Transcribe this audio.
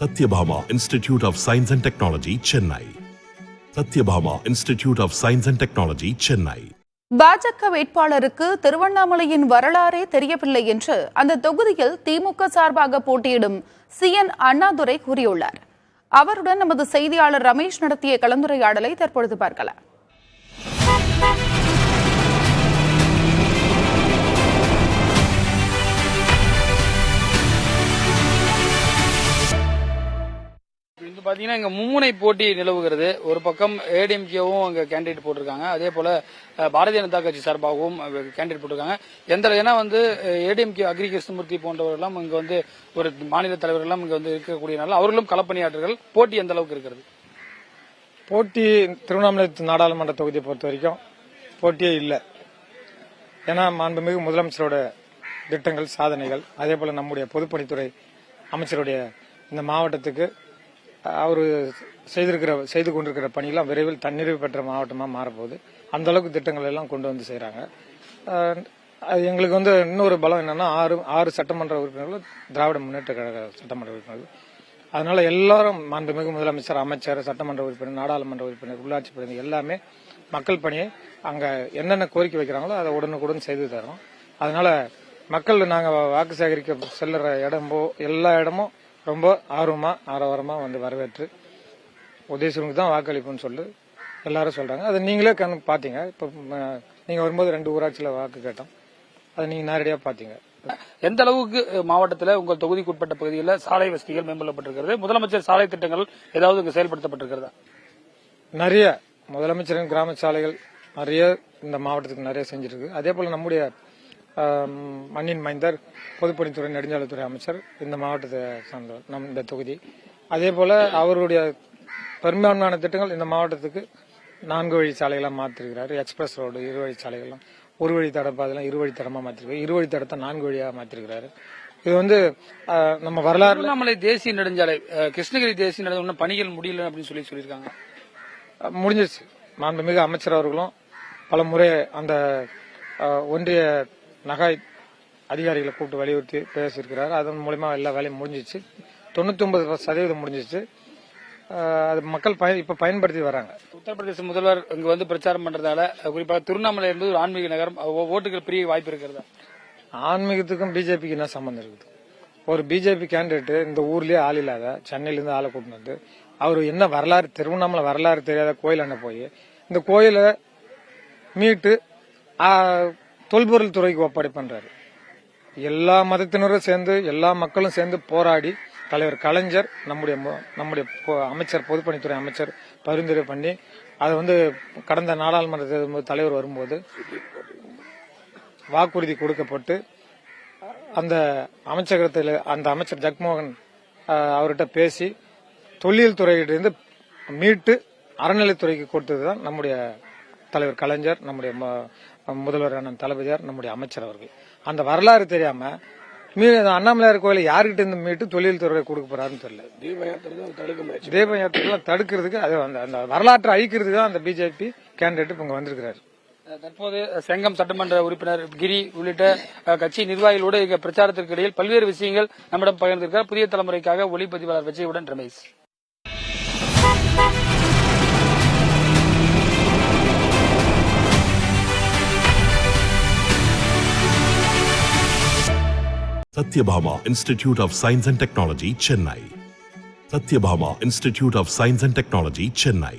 Satyabhama Institute of Science and Technology, Chennai. Satyabhama Institute of Science and Technology, Chennai. பாஜக வேட்பாளருக்கு திருவண்ணாமலையின் வரலாறே தெரியவில்லை என்று அந்த தொகுதியில் திமுக சார்பாக போட்டியிடும் CN அண்ணாதுரை கூறியுள்ளார். அவருடன் நமது செய்தியாளர் ரமேஷ் நடத்திய கலந்துரையாடலை தற்பொழுது பார்க்கலாம். பாத்தீங்கன்னா இங்க மும்முனை போட்டி நிலவுகிறது. ஒரு பக்கம் ஏடிஎம்கேவும் அங்க கேண்டிடேட் போட்டிருக்காங்க, அதே போல பாரதிய ஜனதா கட்சி சார்பாகவும் கேண்டிடேட் போட்டிருக்காங்க. ஏன்னா ஏடிஎம்கே அக்ரி கிருஷ்ணமூர்த்தி போன்றவர்கள்லாம் இங்க ஒரு மாநில தலைவர்கள்லாம் இங்க இருக்கக்கூடியனால அவர்களும் களப்பணியாற்றுகள். போட்டி எந்த அளவுக்கு இருக்கிறது? போட்டி திருவண்ணாமலை நாடாளுமன்ற தொகுதியை பொறுத்த வரைக்கும் போட்டியே இல்லை. ஏன்னா மாண்புமிகு முதலமைச்சரோட திட்டங்கள், சாதனைகள், அதே போல நம்முடைய பொதுப்பணித்துறை அமைச்சருடைய இந்த மாவட்டத்துக்கு அவர் செய்து கொண்டிருக்கிற பணியெல்லாம் விரைவில் தன்னிறைவு பெற்ற மாவட்டமாக மாறப்போகுது. அந்த அளவுக்கு திட்டங்கள் எல்லாம் கொண்டு வந்து செய்யறாங்க. அது எங்களுக்கு இன்னொரு பலம் என்னன்னா ஆறு சட்டமன்ற உறுப்பினர்கள் திராவிட முன்னேற்ற கழக சட்டமன்ற உறுப்பினர்கள். அதனால எல்லாரும் மாண்புமிகு முதலமைச்சர், அமைச்சர், சட்டமன்ற உறுப்பினர், நாடாளுமன்ற உறுப்பினர், உள்ளாட்சி பிரதிநிதி எல்லாமே மக்கள் பணியை அங்க என்னென்ன கோரிக்கை வைக்கிறாங்களோ அதை உடனுக்குடன் செய்து தரோம். அதனால மக்கள் நாங்க வாக்கு சேகரிக்க செல்லுற எல்லா இடமும் ரொம்ப ஆரவாரமா வரவேற்று உதயசூரனுக்கு தான் வாக்களிப்புன்னு சொல்லி எல்லாரும் சொல்றாங்க. அதை நீங்களே பாத்தீங்க. இப்ப நீங்க வரும்போது 2 ஊராட்சியில வாக்கு கேட்டோம், அதை நீங்க நேரடியா பாத்தீங்க. எந்த அளவுக்கு மாவட்டத்தில் உங்கள் தொகுதிக்குட்பட்ட பகுதிகளில் சாலை வசதிகள் மேம்படுத்தப்பட்டிருக்கிறது? முதலமைச்சர் சாலை திட்டங்கள் ஏதாவது இங்கு செயல்படுத்தப்பட்டிருக்கிறதா? நிறைய முதலமைச்சரின் கிராம சாலைகள் நிறைய இந்த மாவட்டத்துக்கு நிறைய செஞ்சிருக்கு. அதே போல நம்முடைய மண்ணின் மைந்தர் பொதுப்பணித்துறை நெடுஞ்சாலைத்துறை அமைச்சர் இந்த மாவட்டத்தை சார்ந்தவர் இந்த தொகுதி. அதே போல அவருடைய பெரும்பான்மையான திட்டங்கள் இந்த மாவட்டத்துக்கு 4 வழி சாலைகளாக மாற்றிருக்கிறாரு. எக்ஸ்பிரஸ் ரோடு, 2 வழி சாலைகள்லாம் 1 வழி தடப்பாதெல்லாம் 2 வழி தடமா மாற்றிருக்காரு. 2 வழி தடத்தை 4 வழியாக மாற்றிருக்கிறாரு. இது நம்ம வரலாறு. திருவண்ணாமலை தேசிய நெடுஞ்சாலை, கிருஷ்ணகிரி தேசிய நெடுஞ்சாலை பணிகள் முடியல அப்படின்னு சொல்லியிருக்காங்க. முடிஞ்சிருச்சு. மாண்புமிகு அமைச்சர் அவர்களும் பல முறை அந்த ஒன்றிய நகாய் அதிகாரிகளை கூப்பிட்டு வலியுறுத்தி பேசியிருக்கிறார். அதன் மூலமா எல்லா வேலையும் முடிஞ்சிச்சு. 99% முடிஞ்சிச்சு. அது மக்கள் இப்ப பயன்படுத்தி வராங்க. உத்தரப்பிரதேச முதல்வர் இங்க பிரச்சாரம் பண்றதால குறிப்பாக திருவண்ணாமலை என்பது ஒரு ஆன்மீக நகரம், ஓட்டுகள் பிரிய வாய்ப்பு இருக்கிறதா? ஆன்மீகத்துக்கும் பிஜேபிக்கு என்ன சம்பந்தம் இருக்குது? ஒரு பிஜேபி கேண்டிடேட் இந்த ஊர்லயே ஆள் இல்லாத சென்னையில இருந்து ஆளை கூட்டிட்டு வந்து அவரு என்ன வரலாறு, திருவண்ணாமலை வரலாறு தெரியாத கோயில் அண்ண போய் இந்த கோயிலை மீட்டு தொல்பொருள் துறைக்கு ஒப்படை பண்றாரு. எல்லா மதத்தினரும் சேர்ந்து, எல்லா மக்களும் சேர்ந்து போராடி தலைவர் கலைஞர், நம்முடைய அமைச்சர், பொதுப்பணித்துறை அமைச்சர் பரிந்துரை பண்ணி அதை கடந்த நாடாளுமன்ற தலைவர் வரும்போது வாக்குறுதி கொடுக்கப்பட்டு அந்த அமைச்சகத்தில் அந்த அமைச்சர் ஜக்மோகன் அவர்கிட்ட பேசி தொல்லியல் துறையிலிருந்து மீட்டு அறநிலைத்துறைக்கு கொடுத்ததுதான் நம்முடைய தலைவர் கலைஞர், நம்முடைய முதல்வர் அண்ணன் தளபதியார், நம்முடைய அமைச்சர் அவர்கள். அந்த வரலாறு தெரியாம அண்ணாமலையார் கோயிலை யாருகிட்ட இருந்து மீட்டு தொழில் துறை கொடுக்க போறாருன்னு தெரியல. தீப யாத்திரை தடுக்கிறதுக்கு, அந்த வரலாற்றை அழிக்கிறதுக்கு தான் அந்த பிஜேபி கேண்டிடேட் இங்க வந்திருக்கிறாரு. தற்போது செங்கம் சட்டமன்ற உறுப்பினர் கிரி உள்ளிட்ட கட்சி நிர்வாகிகளோடு இங்க பிரச்சாரத்திற்கு இடையில் பல்வேறு விஷயங்கள் நம்மிடம் பகிர்ந்திருக்கிறார். புதிய தலைமுறைக்காக ஒளிப்பதிவாளர் விஜயுடன் Ramesh. Satyabhama Institute of Science and Technology, Chennai. Satyabhama Institute of Science and Technology, Chennai.